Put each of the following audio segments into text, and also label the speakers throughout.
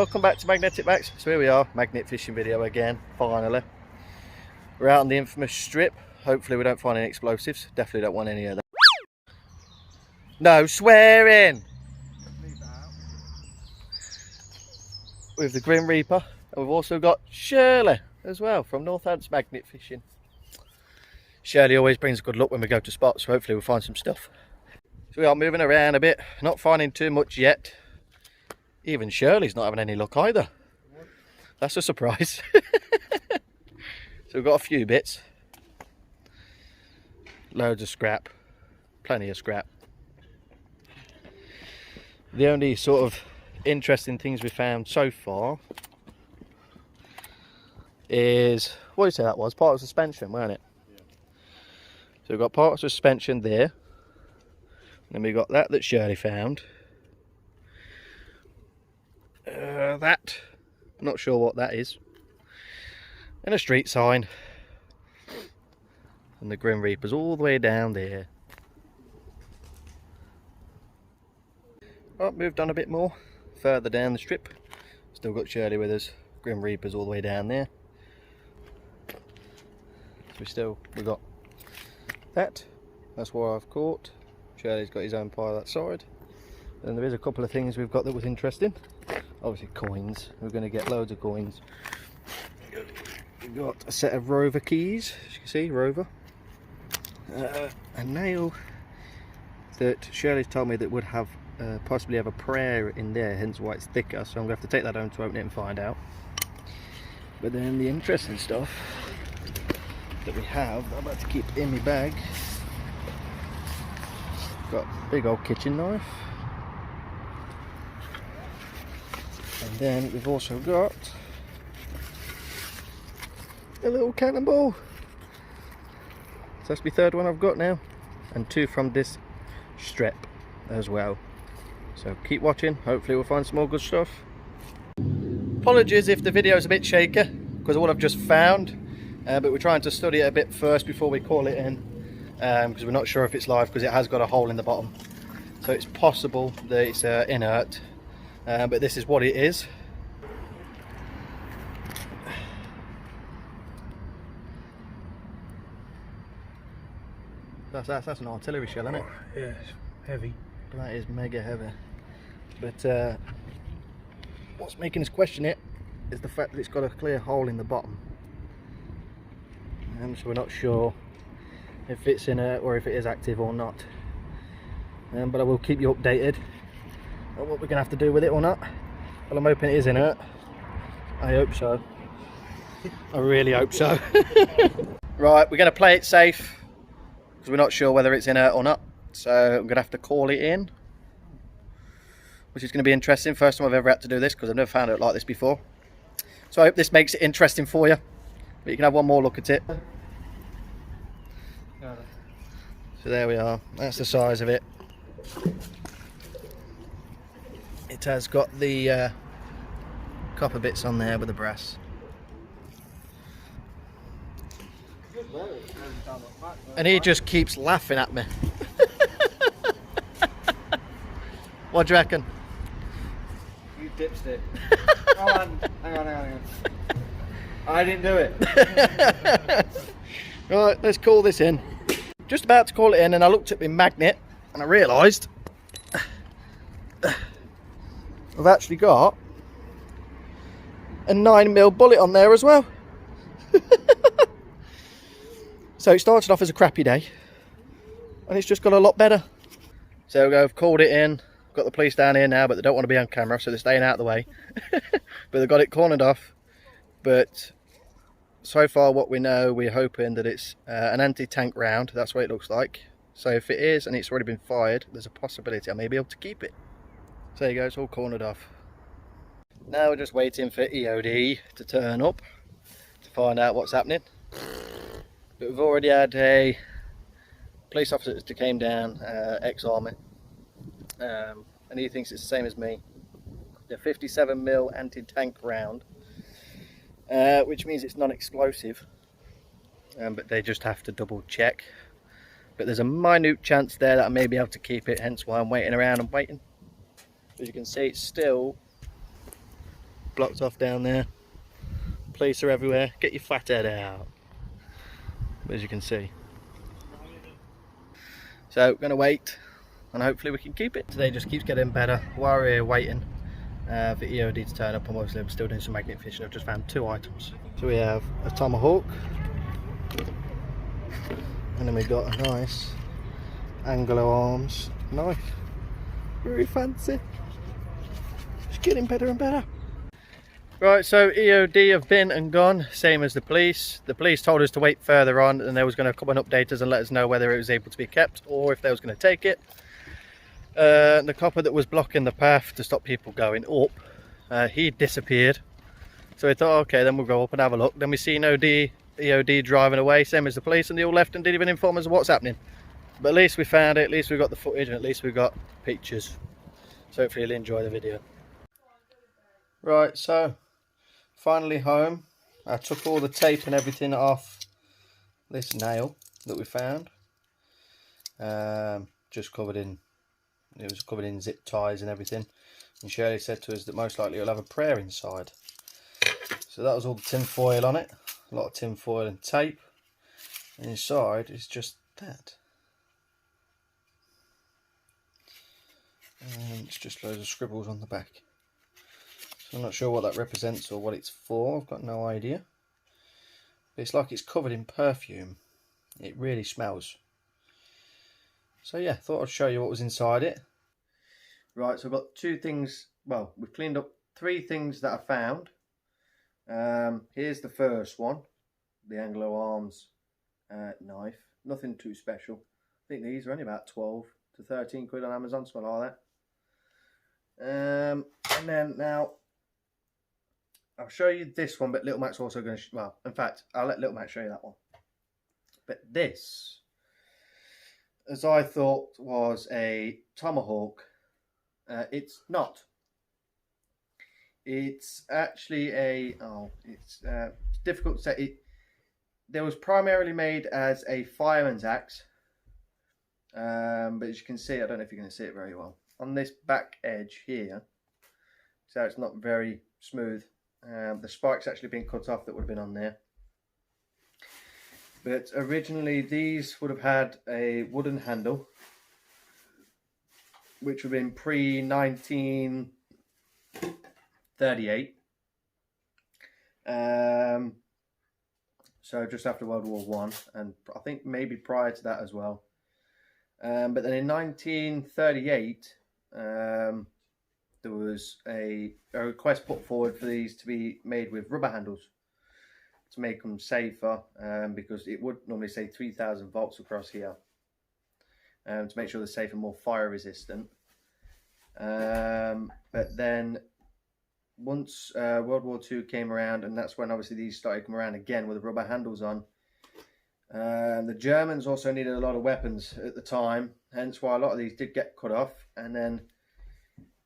Speaker 1: welcome back to Magnetic Max. So here we are, magnet fishing video again, finally. We're out on the infamous strip. Hopefully we don't find any explosives. Definitely don't want any of that. No swearing!
Speaker 2: Leave that out.
Speaker 1: With the Grim Reaper. And we've also got Shirley as well from Northants magnet fishing. Shirley always brings good luck when we go to spots, so hopefully we'll find some stuff. So we are moving around a bit, not finding too much yet. Even Shirley's not having any luck either. That's a surprise. So we've got a few bits. Loads of scrap. Plenty of scrap. The only sort of interesting things we found so far is, what did you say that was? Part of suspension, weren't it? Yeah. So we've got part of suspension there. Then we got that Shirley found. That, I'm not sure what that is. And a street sign. And the Grim Reaper's all the way down there. Right, moved on a bit more. Further down the strip. Still got Shirley with us. Grim Reaper's all the way down there. So we've got that. That's what I've caught. Shirley's got his own pile that side. And there is a couple of things we've got that was interesting. Obviously coins. We're going to get loads of coins. We've got a set of Rover keys, as you can see, Rover. A nail that Shirley's told me that would have possibly have a prayer in there, hence why it's thicker. So I'm going to have to take that home to open it and find out. But then the interesting stuff that we have, that I'm about to keep in my bag. Got a big old kitchen knife. And then we've also got a little cannonball. So that's my third one I've got now. And two from this strip as well. So keep watching, hopefully we'll find some more good stuff. Apologies if the video is a bit shaky because of what I've just found. But we're trying to study it a bit first before we call it in. Because we're not sure if it's live because it has got a hole in the bottom. So it's possible that it's inert. But this is what it is. That's an artillery shell, isn't it?
Speaker 2: Yeah, it's heavy.
Speaker 1: That is mega heavy. But what's making us question it is the fact that it's got a clear hole in the bottom. So we're not sure if it's inert or if it is active or not. But I will keep you updated on what we're going to have to do with it or not. Well, I'm hoping it is inert. I hope so. I really hope so. Right, we're going to play it safe because we're not sure whether it's inert or not. So I'm going to have to call it in, which is going to be interesting. First time I've ever had to do this because I've never found it like this before. So I hope this makes it interesting for you. But you can have one more look at it. So there we are. That's the size of it. It has got the copper bits on there with the brass. And he just keeps laughing at me. What do you reckon?
Speaker 2: You dipstick. Hang on. I didn't do it.
Speaker 1: Right, let's call this in. Just about to call it in and I looked at my magnet and I realised I've actually got a 9mm bullet on there as well. So it started off as a crappy day and it's just got a lot better. So I've called it in, got the police down here now, but they don't want to be on camera, so they're staying out of the way. But they've got it cornered off. But so far what we know, we're hoping that it's an anti-tank round. That's what it looks like. So if it is and it's already been fired, there's a possibility I may be able to keep it. So there you go, it's all cornered off. Now we're just waiting for EOD to turn up to find out what's happening. But we've already had a police officer that came down, ex-army, and he thinks it's the same as me. The 57mm anti-tank round, which means it's non-explosive, but they just have to double check. But there's a minute chance there that I may be able to keep it, hence why I'm waiting around and waiting. As you can see, it's still blocked off down there. Police are everywhere. Get your fat head out. As you can see. So, gonna wait, and hopefully we can keep it. Today just keeps getting better. While we're here waiting for EOD to turn up, and obviously we're still doing some magnet fishing. I've just found 2 items. So we have a tomahawk, and then we got a nice Anglo arms knife. Very fancy. It's getting better and better. Right, so EOD have been and gone, same as the police. The police told us to wait further on, and they was going to come and update us and let us know whether it was able to be kept or if they was going to take it. The copper that was blocking the path to stop people going up, he disappeared. So we thought, okay, then we'll go up and have a look. Then we see EOD driving away, same as the police, and they all left and didn't even inform us of what's happening. But at least we found it, at least we got the footage, and at least we got pictures. So hopefully you'll enjoy the video. Right, so finally home. I took all the tape and everything off this nail that we found. Just covered in, it was covered in zip ties and everything. And Shirley said to us that most likely it'll have a prayer inside. So that was all the tin foil on it. A lot of tin foil and tape. And inside is just that. And it's just loads of scribbles on the back. So I'm not sure what that represents or what it's for. I've got no idea. But it's like it's covered in perfume. It really smells. So yeah, thought I'd show you what was inside it. Right, so I've got 2 things. Well, we've cleaned up 3 things that I found. Here's the first one. The Anglo Arms knife. Nothing too special. I think these are only about 12 to 13 quid on Amazon, something like that. And then now I'll show you this one, but Little Mac's also going to, well, in fact, I'll let Little Mac show you that one. But this, as I thought, was a tomahawk. It's not. It's actually a, it's difficult to say. There was primarily made as a fireman's axe. But as you can see, I don't know if you're going to see it very well. On this back edge here, so it's not very smooth. The spike's actually been cut off that would have been on there. But originally these would have had a wooden handle, which would have been pre-1938. So just after World War I, and I think maybe prior to that as well. But then in 1938, there was a request put forward for these to be made with rubber handles to make them safer, because it would normally say 3,000 volts across here, to make sure they're safe and more fire resistant. But then once World War II came around, and that's when obviously these started coming around again with the rubber handles on. The Germans also needed a lot of weapons at the time, hence why a lot of these did get cut off, and then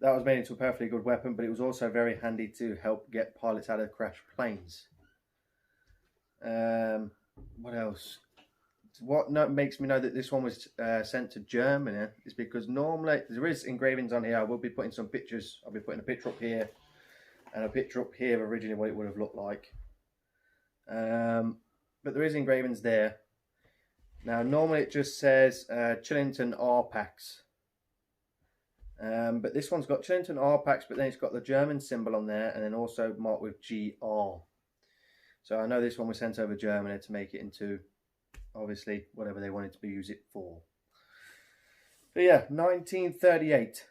Speaker 1: that was made into a perfectly good weapon, but it was also very handy to help get pilots out of crashed planes. What else? What makes me know that this one was sent to Germany is because normally there is engravings on here. I will be putting some pictures. I'll be putting a picture up here and a picture up here of originally what it would have looked like. But there is engravings there. Now normally it just says Chillington R-Pax. But this one's got Chillington R-Pax, but then it's got the German symbol on there, and then also marked with GR. So I know this one was sent over Germany to make it into, obviously, whatever they wanted to use it for. But yeah, 1938.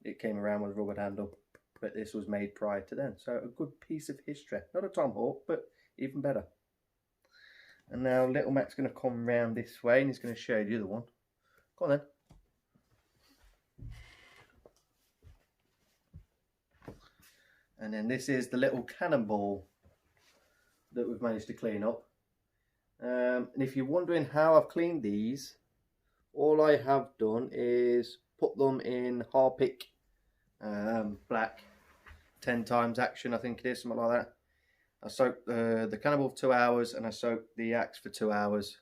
Speaker 1: It came around with a rubber handle, but this was made prior to then. So a good piece of history. Not a tomahawk, but even better. And now Little Mac's going to come round this way, and he's going to show you the other one. Go on then. And then this is the little cannonball that we've managed to clean up. And if you're wondering how I've cleaned these, all I have done is put them in Harpic black 10 times action, I think it is, something like that. I soaked the cannonball for 2 hours, and I soaked the axe for 2 hours,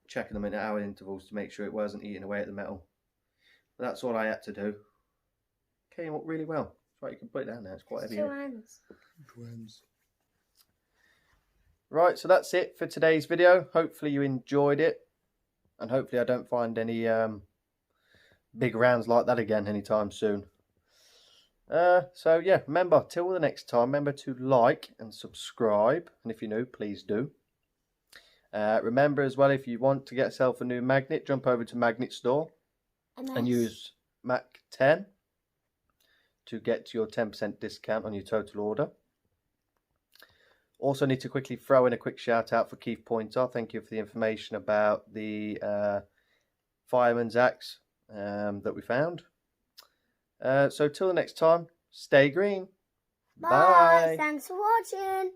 Speaker 1: checking them in hour intervals to make sure it wasn't eating away at the metal. But that's all I had to do. Came up really well. Right, you can put it down now. It's quite heavy.
Speaker 3: Two hands.
Speaker 1: Right, so that's it for today's video. Hopefully you enjoyed it, and hopefully I don't find any big rounds like that again anytime soon. So yeah, remember, till the next time, remember to like and subscribe, and if you're new, please do. Remember as well, if you want to get yourself a new magnet, jump over to Magnet Store and use MAC10 to get your 10% discount on your total order. Also need to quickly throw in a quick shout out for Keith Pointer. Thank you for the information about the fireman's axe that we found. So till the next time, stay green.
Speaker 3: Bye. Thanks for watching.